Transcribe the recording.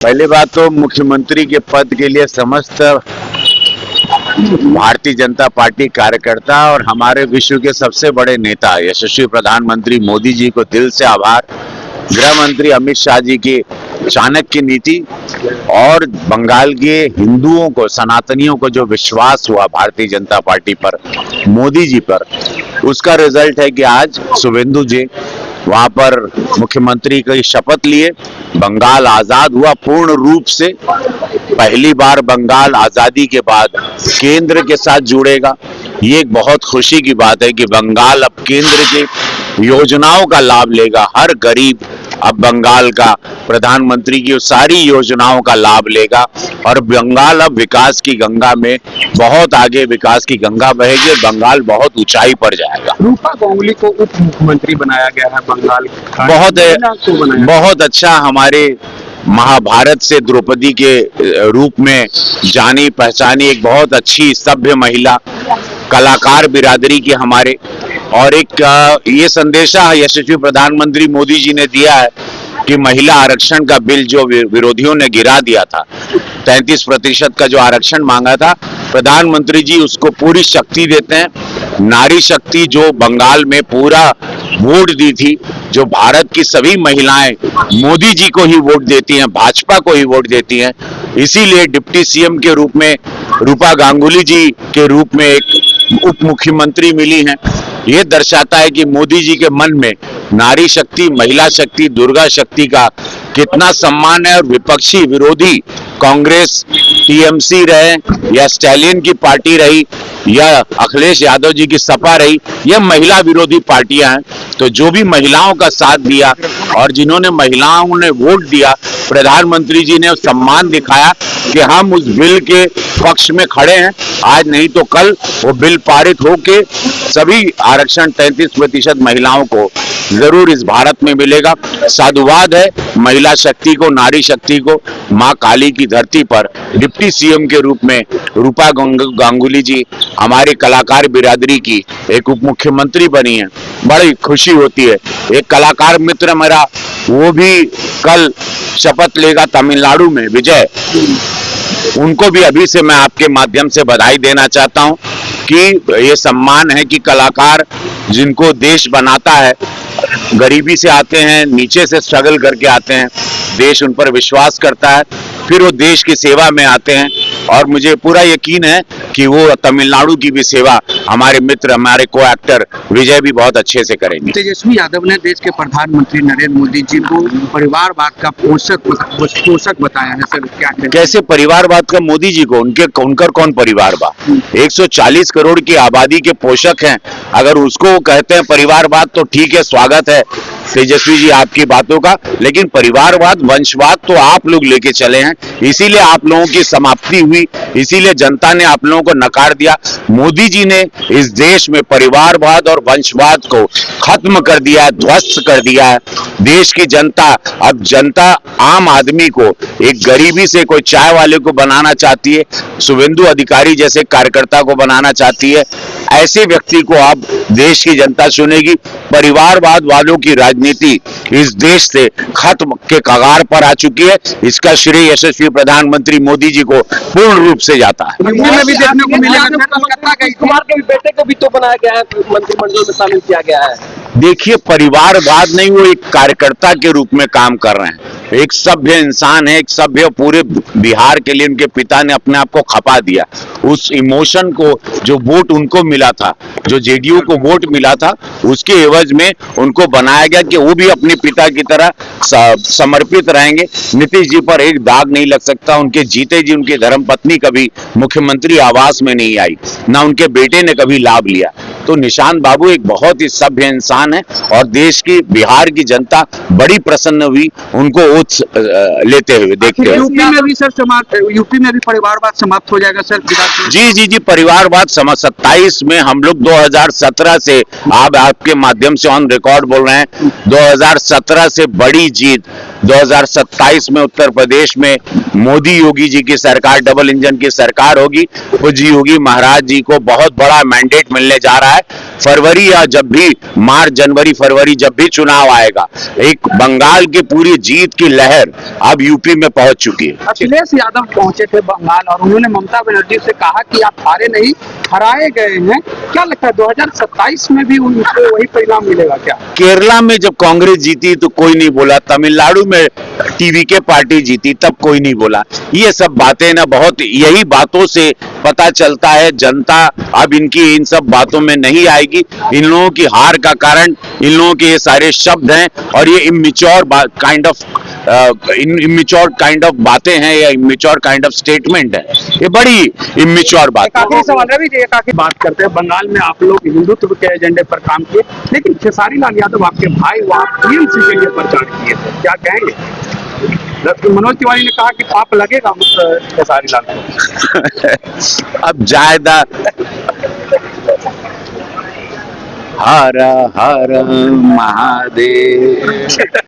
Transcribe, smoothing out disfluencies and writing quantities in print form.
पहली बात तो मुख्यमंत्री के पद के लिए समस्त भारतीय जनता पार्टी कार्यकर्ता और हमारे विश्व के सबसे बड़े नेता यशस्वी प्रधानमंत्री मोदी जी को दिल से आभार। गृह मंत्री अमित शाह जी की चाणक्य नीति और बंगाल के हिंदुओं को, सनातनियों को जो विश्वास हुआ भारतीय जनता पार्टी पर, मोदी जी पर, उसका रिजल्ट है कि आज शुभेंदु जी वहां पर मुख्यमंत्री की शपथ लिए। बंगाल आजाद हुआ पूर्ण रूप से। पहली बार बंगाल आजादी के बाद केंद्र के साथ जुड़ेगा। ये एक बहुत खुशी की बात है कि बंगाल अब केंद्र की योजनाओं का लाभ लेगा। हर गरीब अब बंगाल का प्रधानमंत्री की सारी योजनाओं का लाभ लेगा और बंगाल अब विकास की गंगा में बहुत आगे विकास की गंगा बहेगी और बंगाल बहुत ऊंचाई पर जाएगा। रूपा गांगुली को उप मुख्यमंत्री बनाया गया है बंगाल का। बहुत अच्छा। हमारे महाभारत से द्रौपदी के रूप में जानी पहचानी एक बहुत अच्छी सभ्य महिला, कलाकार बिरादरी की हमारे, और एक ये संदेशा यशस्वी प्रधानमंत्री मोदी जी ने दिया है कि महिला आरक्षण का बिल जो विरोधियों ने गिरा दिया था, 33% का जो आरक्षण मांगा था, प्रधानमंत्री जी उसको पूरी शक्ति देते हैं। नारी शक्ति जो बंगाल में पूरा वोट दी थी, जो भारत की सभी महिलाएं मोदी जी को ही वोट देती हैं, भाजपा को ही वोट देती हैं, इसीलिए डिप्टी सीएम के रूप में रूपा गांगुली जी के रूप में एक उप मुख्यमंत्री मिली हैं। ये दर्शाता है कि मोदी जी के मन में नारी शक्ति, महिला शक्ति, दुर्गा शक्ति का कितना सम्मान है। और विपक्षी विरोधी कांग्रेस, टीएमसी रहे या स्टैलिन की पार्टी रही या अखिलेश यादव जी की सपा रही, ये महिला विरोधी पार्टियां हैं। तो जो भी महिलाओं का साथ दिया और जिन्होंने महिलाओं ने वोट दिया, प्रधानमंत्री जी ने सम्मान दिखाया कि हम उस बिल के पक्ष में खड़े हैं। आज नहीं तो कल वो बिल पारित होके सभी आरक्षण 33% महिलाओं को जरूर इस भारत में मिलेगा। साधुवाद है महिला शक्ति को, नारी शक्ति को। मां काली की धरती पर डिप्टी सीएम के रूप में रूपा गांगुली जी हमारी कलाकार बिरादरी की एक उप मुख्यमंत्री बनी है। बड़ी खुशी होती है। एक कलाकार मित्र मेरा, वो भी कल शपथ लेगा तमिलनाडु में, विजय। उनको भी अभी से मैं आपके माध्यम से बधाई देना चाहता हूं कि ये सम्मान है कि कलाकार जिनको देश बनाता है, गरीबी से आते हैं, नीचे से स्ट्रगल करके आते हैं, देश उन पर विश्वास करता है, फिर वो देश की सेवा में आते हैं। और मुझे पूरा यकीन है कि वो तमिलनाडु की भी सेवा हमारे मित्र, हमारे को एक्टर विजय भी बहुत अच्छे से करेंगे। तेजस्वी यादव ने देश के प्रधानमंत्री नरेंद्र मोदी जी को परिवारवाद का पोषक बताया है सर, क्या कैसे परिवारवाद का? मोदी जी को उनकर कौन परिवारवाद? 140 करोड़ की आबादी के पोषक हैं। अगर उसको कहते हैं परिवारवाद तो ठीक है, स्वागत है तेजस्वी जी आपकी बातों का, लेकिन परिवारवाद, वंशवाद तो आप लोग लेके चले हैं, इसीलिए आप लोगों की समाप्ति हुई, इसीलिए जनता ने आप लोगों को नकार दिया। मोदी जी ने इस देश में परिवारवाद और वंशवाद को खत्म कर दिया है, ध्वस्त कर दिया है। देश की जनता, अब जनता आम आदमी को एक गरीबी से कोई चाय वाले को बनाना चाहती है, शुभेंदु अधिकारी जैसे कार्यकर्ता को बनाना चाहती है। ऐसे व्यक्ति को अब देश की जनता चुनेगी। परिवारवाद वालों की राजनीति इस देश से खत्म के कगार पर आ चुकी है। इसका श्रेय यशस्वी प्रधानमंत्री मोदी जी को पूर्ण रूप से जाता है। में भी देखने को मिलेगा, कुमार के बेटे को भी तो बनाया गया है, मंत्रिमंडल में शामिल किया गया है। देखिए, परिवारवाद नहीं, वो एक कार्यकर्ता के रूप में काम कर रहे हैं। एक सभ्य इंसान है, एक सभ्य, पूरे बिहार के लिए उनके पिता ने अपने आप को खपा दिया। उस इमोशन को, जो वोट उनको मिला था, जो जेडीयू को वोट मिला था, उसके एवज में उनको बनाया गया कि वो भी अपने पिता की तरह समर्पित रहेंगे। नीतीश जी पर एक दाग नहीं लग सकता। उनके जीते जी उनकी धर्मपत्नी कभी मुख्यमंत्री आवास में नहीं आई, ना उनके बेटे ने कभी लाभ लिया। तो निशांत बाबू एक बहुत ही सभ्य इंसान है और देश की, बिहार की जनता बड़ी प्रसन्न हुई उनको वोट लेते हुए, देखते हुए। यूपी में भी परिवारवाद समाप्त हो जाएगा सर? जी, परिवारवाद 27 में हम लोग 2017 से, आप आपके माध्यम से ऑन रिकॉर्ड बोल रहे हैं, 2017 से बड़ी जीत 2027 में उत्तर प्रदेश में मोदी योगी जी की सरकार, डबल इंजन की सरकार होगी। पूज्य योगी महाराज जी को बहुत बड़ा मैंडेट मिलने जा रहा है। है। फरवरी या जब भी मार्च जनवरी फरवरी जब भी चुनाव आएगा, एक बंगाल की पूरी जीत की लहर अब यूपी में पहुंच चुकी है। अखिलेश यादव पहुंचे थे बंगाल और उन्होंने ममता बनर्जी से कहा कि आप हारे नहीं, हराए गए हैं। क्या लगता है 2027 में भी उनको वही परिणाम मिलेगा क्या? केरला में जब कांग्रेस जीती तो कोई नहीं बोला, तमिलनाडु में टीवीके पार्टी जीती तब कोई नहीं बोला। ये सब बातें ना, बहुत यही बातों से पता चलता है जनता अब इनकी इन सब बातों में नहीं आएगी। इन लोगों की हार का कारण इन लोगों के ये सारे शब्द हैं और ये इमेच्योर काइंड ऑफ बातें हैं या इमेच्योर काइंड ऑफ स्टेटमेंट है। ये बड़ी इमेच्योर बात है। काफी सवाल रवि जी, काफी बात करते हैं। बंगाल में आप लोग हिंदुत्व के एजेंडे पर काम किए, लेकिन खेसारी लाल यादव आपके भाई वहाँ टीएमसी के लिए प्रचार किए थे, क्या कहेंगे? मनोज तिवारी ने कहा कि पाप लगेगा खेसारी लाल को। अब जायदा हर हर महादेव।